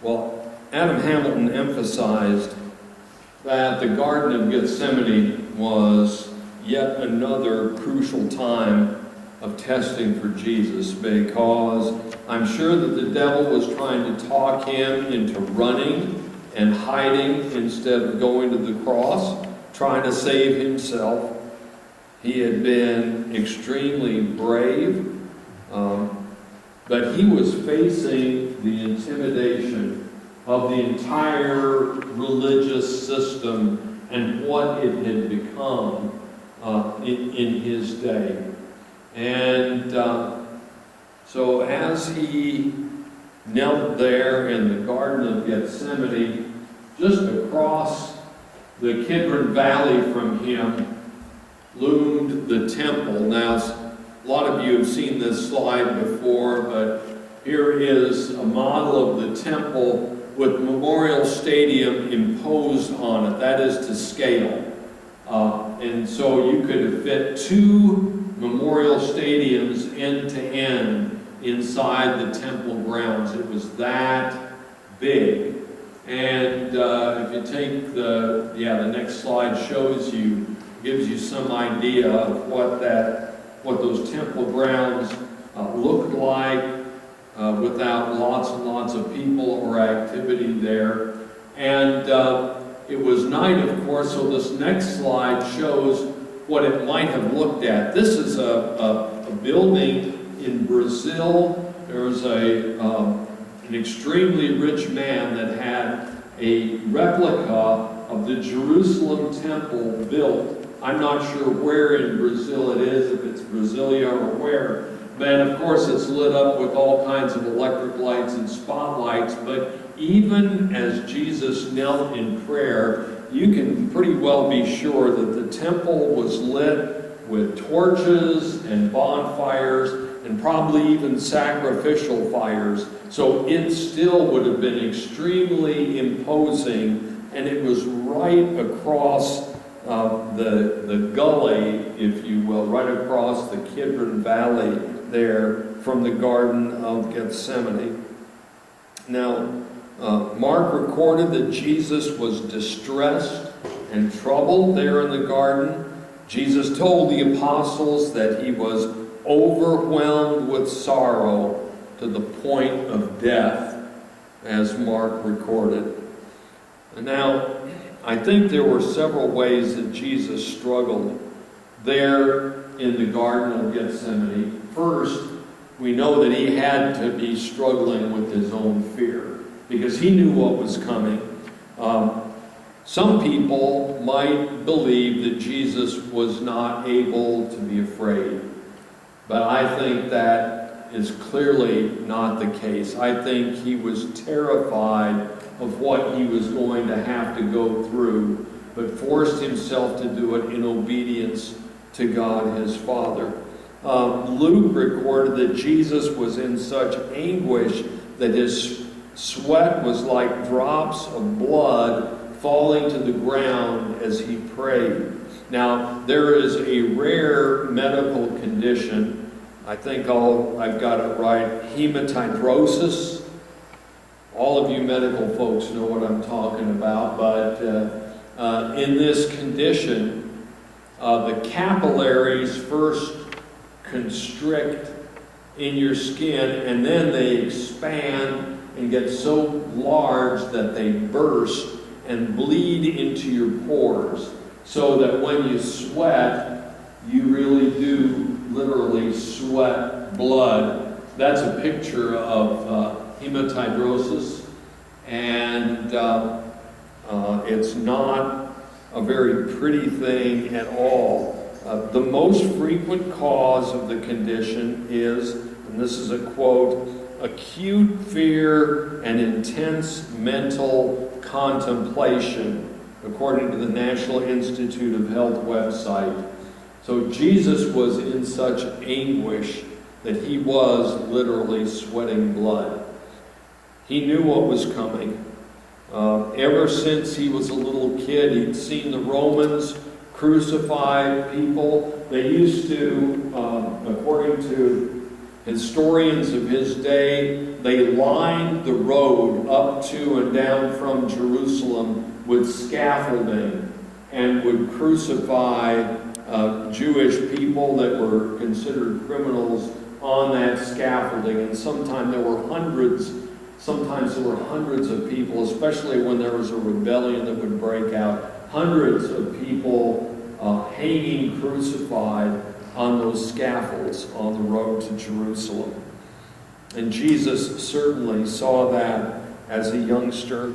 Well, Adam Hamilton emphasized that the Garden of Gethsemane was yet another crucial time of testing for Jesus, because I'm sure that the devil was trying to talk him into running and hiding instead of going to the cross, trying to save himself. He had been extremely brave, but he was facing the intimidation of the entire religious system and what it had become in his day. And so as he knelt there in the Garden of Gethsemane, just across the Kidron Valley from him loomed the temple. Now, a lot of you have seen this slide before, but here is a model of the temple with Memorial Stadium imposed on it. That is to scale. And so you could fit 2 memorial stadiums end to end inside the temple grounds. It was that big. And if you take the next slide gives you some idea of what those temple grounds looked like without lots and lots of people or activity there. And it was night, of course, so this next slide shows what it might have looked at. This is a building in Brazil. There was an extremely rich man that had a replica of the Jerusalem temple built. I'm not sure where in Brazil it is, if it's Brasilia or where. But of course it's lit up with all kinds of electric lights and spotlights. But even as Jesus knelt in prayer, you can pretty well be sure that the temple was lit with torches and bonfires and probably even sacrificial fires. So it still would have been extremely imposing, and it was right across the gully, if you will, right across the Kidron Valley there from the Garden of Gethsemane. Now, Mark recorded that Jesus was distressed and troubled there in the garden. Jesus told the apostles that he was overwhelmed with sorrow to the point of death, as Mark recorded. And now, I think there were several ways that Jesus struggled there in the Garden of Gethsemane. First, we know that he had to be struggling with his own fear, because he knew what was coming. Some people might believe that Jesus was not able to be afraid, but I think that is clearly not the case. I think he was terrified of what he was going to have to go through, but forced himself to do it in obedience to God his Father. Luke recorded that Jesus was in such anguish that his sweat was like drops of blood falling to the ground as he prayed. Now, there is a rare medical condition, I think I've got it right, hematidrosis. All of you medical folks know what I'm talking about, but in this condition, the capillaries first constrict in your skin, and then they expand and get so large that they burst and bleed into your pores, so that when you sweat, you really do literally sweat blood. That's a picture of hematidrosis, and it's not a very pretty thing at all. The most frequent cause of the condition is, and this is a quote, acute fear and intense mental contemplation, according to the National Institute of Health website. So Jesus was in such anguish that he was literally sweating blood. He knew what was coming. Ever since he was a little kid, he'd seen the Romans crucify people. They used to, according to Historians of his day, they lined the road up to and down from Jerusalem with scaffolding and would crucify Jewish people that were considered criminals on that scaffolding. And sometimes there were hundreds of people, especially when there was a rebellion that would break out. Hundreds of people hanging crucified on those scaffolds on the road to Jerusalem. And Jesus certainly saw that as a youngster.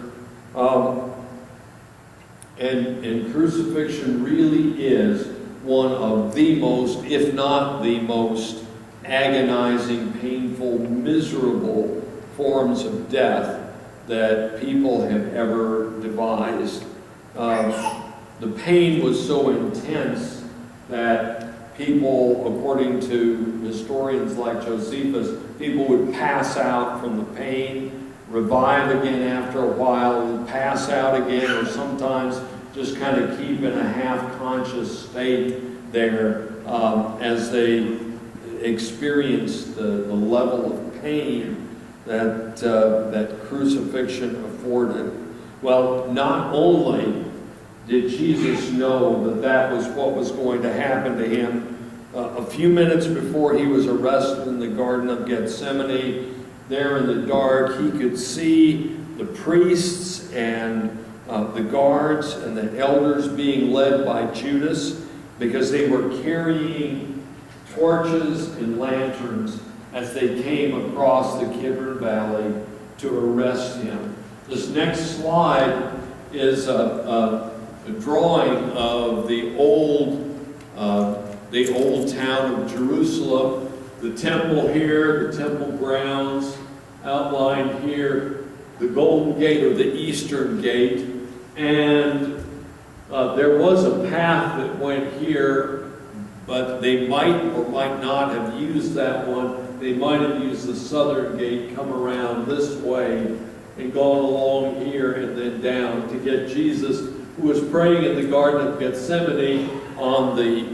And crucifixion really is one of the most, if not the most, agonizing, painful, miserable forms of death that people have ever devised. The pain was so intense that people, according to historians like Josephus, people would pass out from the pain, revive again after a while, and pass out again, or sometimes just kind of keep in a half-conscious state there as they experienced the level of pain that crucifixion afforded. Well, not only did Jesus know that that was what was going to happen to him, a few minutes before he was arrested in the Garden of Gethsemane, there in the dark, he could see the priests and the guards and the elders being led by Judas, because they were carrying torches and lanterns as they came across the Kidron Valley to arrest him. This next slide is a drawing of the old town of Jerusalem. The temple here, the temple grounds, outlined here, the Golden Gate or the Eastern Gate, and there was a path that went here, but they might or might not have used that one. They might have used the Southern Gate, come around this way, and gone along here and then down to get Jesus, who was praying in the Garden of Gethsemane on the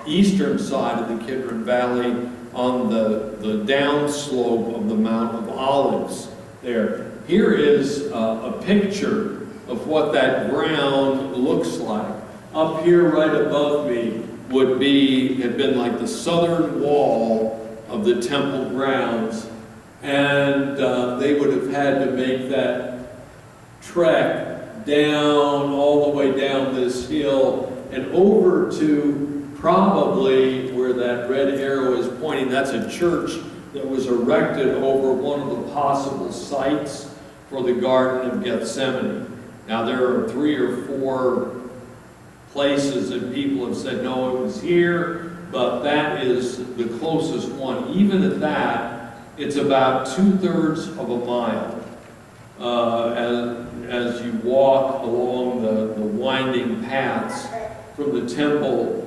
eastern side of the Kidron Valley, on the downslope of the Mount of Olives there. Here is a picture of what that ground looks like. Up here right above me have been like the southern wall of the temple grounds, and they would have had to make that trek down, all the way down this hill, and over to probably where that red arrow is pointing. That's a church that was erected over one of the possible sites for the Garden of Gethsemane. Now there are 3 or 4 places that people have said, no, it was here, but that is the closest one. Even at that, it's about 2/3 of a mile as you walk along the winding paths from the temple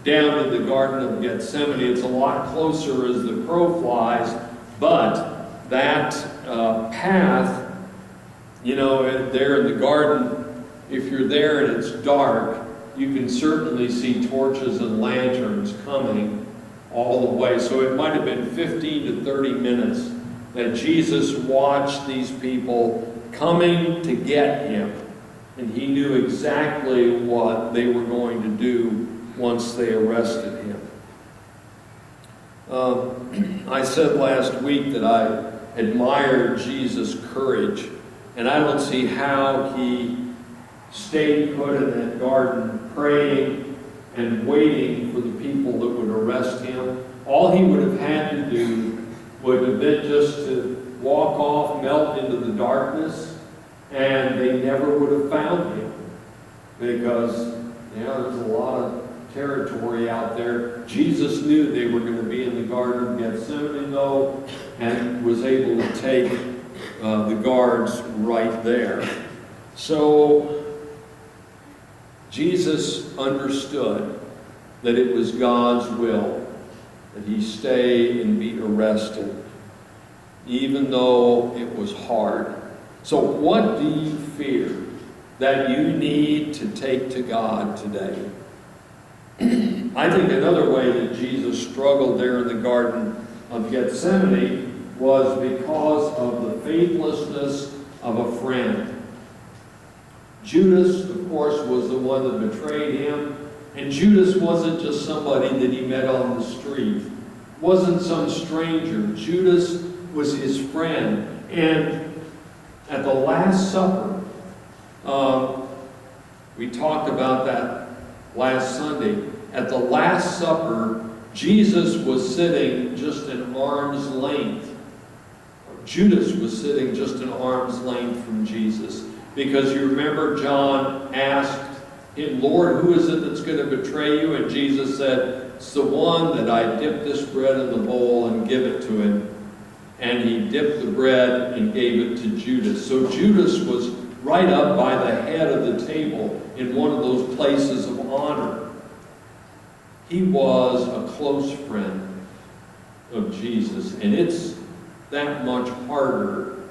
down to the Garden of Gethsemane. It's a lot closer as the crow flies, but that path, you know, there in the garden, if you're there and it's dark, you can certainly see torches and lanterns coming all the way. So it might have been 15 to 30 minutes that Jesus watched these people coming to get him. And he knew exactly what they were going to do once they arrested him. I said last week that I admired Jesus' courage, and I don't see how he stayed put in that garden praying and waiting for the people that would arrest him. All he would have had to do would have been just to walk off, melt into the darkness, and they never would have found him, because there's a lot of territory out there. Jesus knew they were going to be in the Garden of Gethsemane, though, and was able to take the guards right there. So Jesus understood that it was God's will that he stay and be arrested, even though it was hard. So what do you fear that you need to take to God today? I think another way that Jesus struggled there in the garden of Gethsemane was because of the faithlessness of a friend. Judas, of course, was the one that betrayed him. And Judas wasn't just somebody that he met on the street. Wasn't some stranger. Judas was his friend. And at the Last Supper, we talked about that last Sunday. At the Last Supper, Jesus was sitting just an arm's length. Judas was sitting just an arm's length from Jesus. Because you remember John asked him, Lord, who is it that's going to betray you? And Jesus said, it's the one that I dip this bread in the bowl and give it to him. And he dipped the bread and gave it to Judas. So Judas was right up by the head of the table in one of those places of honor. He was a close friend of Jesus. And it's that much harder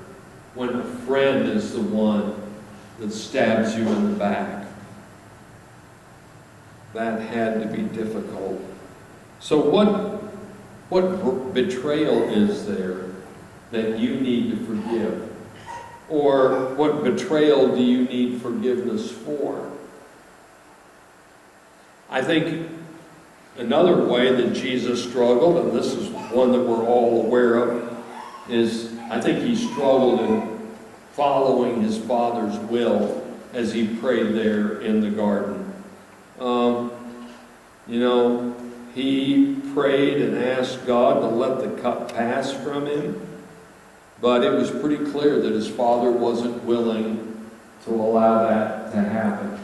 when a friend is the one that stabs you in the back. That had to be difficult. So what betrayal is there that you need to forgive? Or what betrayal do you need forgiveness for? I think another way that Jesus struggled, and this is one that we're all aware of, is I think he struggled in following his Father's will as he prayed there in the garden. He prayed and asked God to let the cup pass from him, but it was pretty clear that his Father wasn't willing to allow that to happen.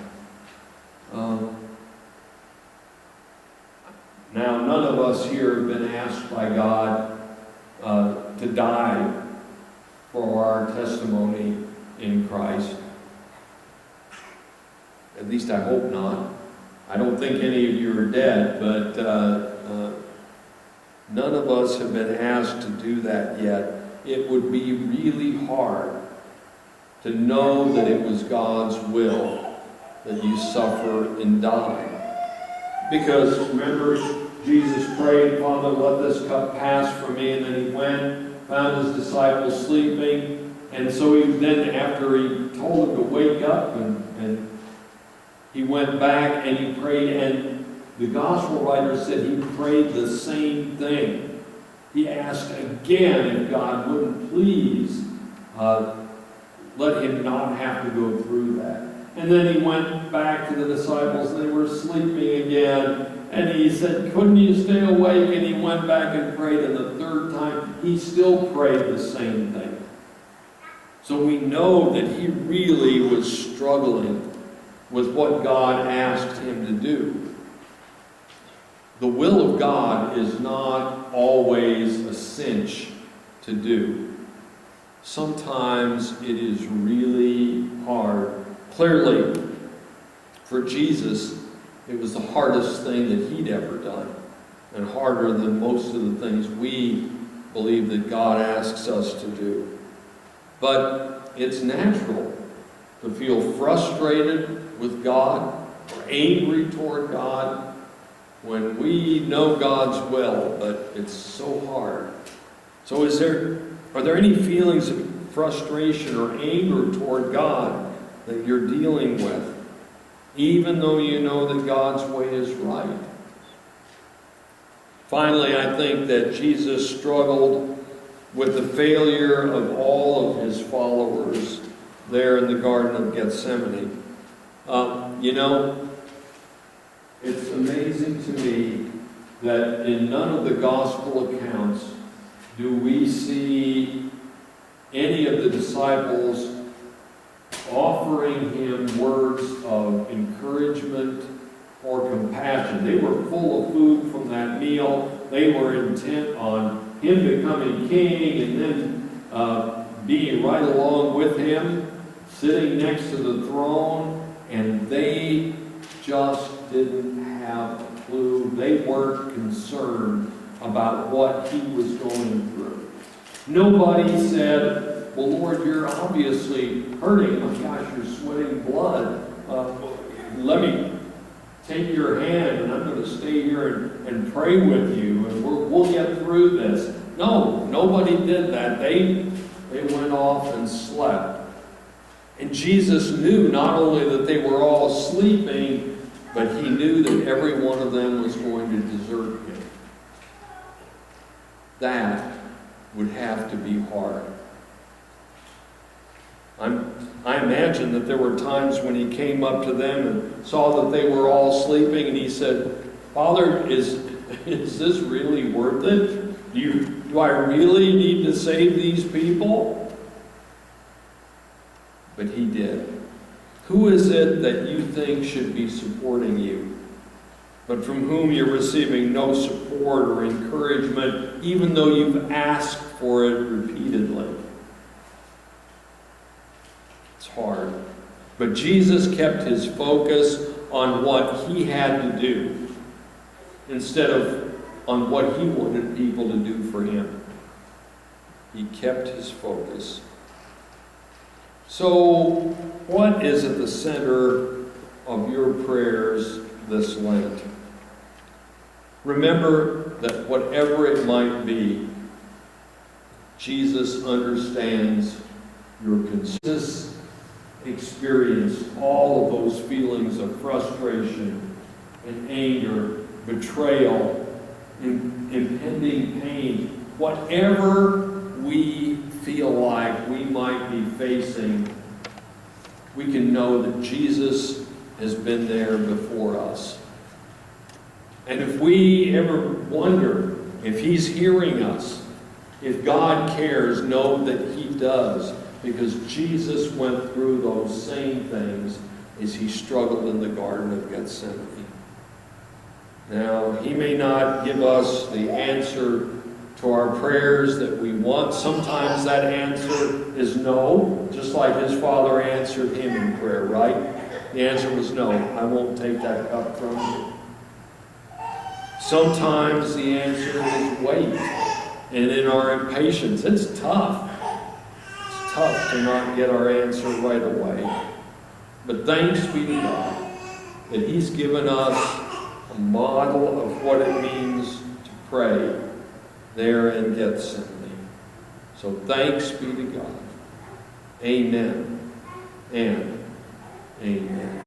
Now, none of us here have been asked by God to die for our testimony in Christ. At least I hope not. I don't think any of you are dead, but none of us have been asked to do that yet. It would be really hard to know that it was God's will that you suffer and die. Because remember, Jesus prayed, Father, let this cup pass from me, and then he went, found his disciples sleeping, and so after he told them to wake up, and he went back and he prayed, and the gospel writer said he prayed the same thing. He asked again if God wouldn't please let him not have to go through that. And then he went back to the disciples, and they were sleeping again. And he said, couldn't you stay awake? And he went back and prayed, and the third time, he still prayed the same thing. So we know that he really was struggling with what God asked him to do. The will of God is not always a cinch to do. Sometimes it is really hard. Clearly, for Jesus, it was the hardest thing that he'd ever done, and harder than most of the things we believe that God asks us to do. But it's natural to feel frustrated with God or angry toward God when we know God's will, but it's so hard. So are there any feelings of frustration or anger toward God that you're dealing with, even though you know that God's way is right? Finally, I think that Jesus struggled with the failure of all of his followers there in the Garden of Gethsemane. It's amazing to me that in none of the gospel accounts do we see any of the disciples offering him words of encouragement or compassion. They were full of food from that meal. They were intent on him becoming king and then being right along with him, sitting next to the throne, and they just didn't have a clue. They weren't concerned about what he was going through. Nobody said, well, Lord, you're obviously hurting. My gosh, you're sweating blood. Let me take your hand, and I'm going to stay here and pray with you, and we'll get through this. No, nobody did that. They went off and slept. And Jesus knew not only that they were all sleeping, but he knew that every one of them was going to desert him. That would have to be hard. I imagine that there were times when he came up to them and saw that they were all sleeping, and he said, "Father, is this really worth it? Do I really need to save these people?" But he did. Who is it that you think should be supporting you, but from whom you're receiving no support or encouragement, even though you've asked for it repeatedly? It's hard. But Jesus kept his focus on what he had to do instead of on what he wanted people to do for him. He kept his focus. So, what is at the center of your prayers this Lent? Remember that whatever it might be, Jesus understands your concerns. Jesus experienced all of those feelings of frustration and anger, betrayal, impending pain. Whatever we feel like we might be facing, we can know that Jesus has been there before us. And if we ever wonder if he's hearing us, if God cares, know that he does, because Jesus went through those same things as he struggled in the Garden of Gethsemane. Now, he may not give us the answer to our prayers that we want. Sometimes that answer is no, just like his Father answered him in prayer, right? The answer was no, I won't take that cup from you. Sometimes the answer is wait. And in our impatience, it's tough. It's tough to not get our answer right away. But thanks be to God that he's given us a model of what it means to pray there in Gethsemane. So thanks be to God. Amen and amen.